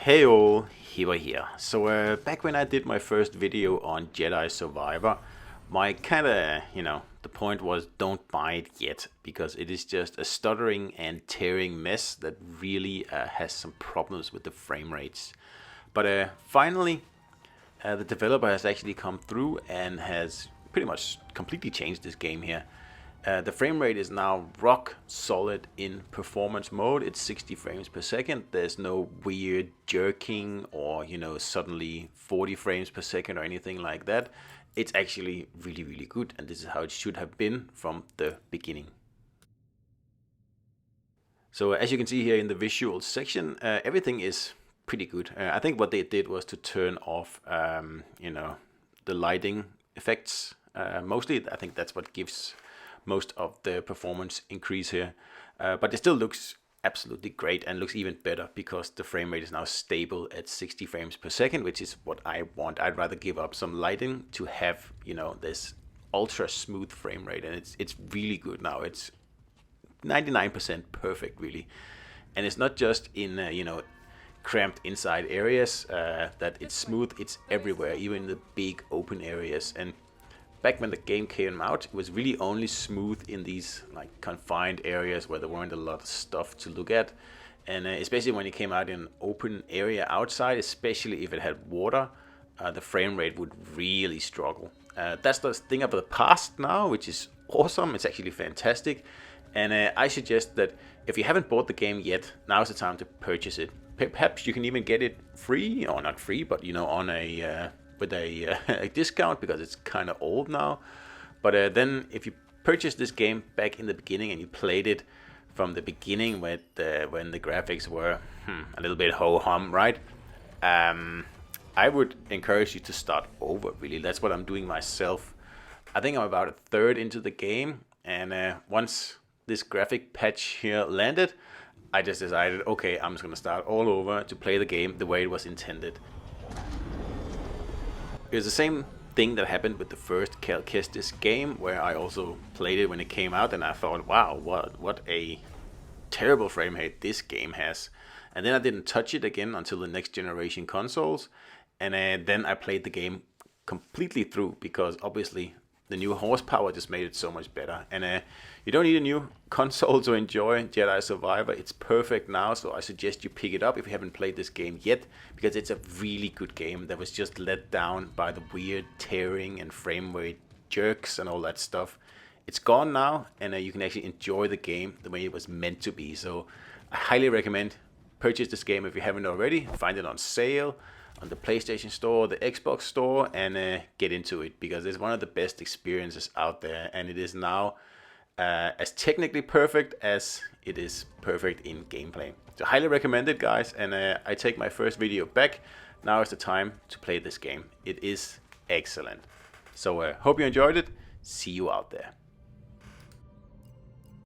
Hey all, Hiva here. So back when I did my first video on Jedi Survivor, my kinda, the point was don't buy it yet, because it is just a stuttering and tearing mess that really has some problems with the frame rates. But finally, the developer has actually come through and has pretty much completely changed this game here. The frame rate is now rock solid in performance mode. It's 60 frames per second. There's no weird jerking or, suddenly 40 frames per second or anything like that. It's actually really, really good, and this is how it should have been from the beginning. So as you can see here in the visual section, everything is pretty good. I think what they did was to turn off, the lighting effects. Mostly, I think that's what gives most of the performance increase here, but it still looks absolutely great and looks even better because the frame rate is now stable at 60 frames per second, which is what I want. I'd rather give up some lighting to have this ultra smooth frame rate, and it's really good now. It's 99% perfect really, and it's not just in cramped inside areas that it's smooth. It's everywhere, even in the big open areas. And back when the game came out, it was really only smooth in these like confined areas where there weren't a lot of stuff to look at. And especially when it came out in an open area outside, especially if it had water, the frame rate would really struggle. That's the thing of the past now, which is awesome. It's actually fantastic. And I suggest that if you haven't bought the game yet, now's the time to purchase it. Perhaps you can even get it free, or not free, but on a with a discount, because it's kind of old now. But then if you purchase this game back in the beginning and you played it from the beginning when the graphics were a little bit ho-hum, right? I would encourage you to start over, really. That's what I'm doing myself. I think I'm about a third into the game, and once this graphic patch here landed, I just decided, okay, I'm just gonna start all over to play the game the way it was intended. It was the same thing that happened with the first Cal Kestis game, where I also played it when it came out, and I thought, wow, what a terrible frame rate this game has. And then I didn't touch it again until the next generation consoles, and then I played the game completely through, because obviously the new horsepower just made it so much better. And you don't need a new console to enjoy Jedi Survivor. It's perfect now, so I suggest you pick it up if you haven't played this game yet, because it's a really good game that was just let down by the weird tearing and frame rate jerks and all that stuff. It's gone now, and you can actually enjoy the game the way it was meant to be. So I highly recommend purchase this game if you haven't already. Find it on sale on the PlayStation Store, the Xbox Store, and get into it, because it's one of the best experiences out there, and it is now as technically perfect as it is perfect in gameplay. So highly recommend it, guys, and I take my first video back. Now is the time to play this game. It is excellent. So hope you enjoyed it. See you out there.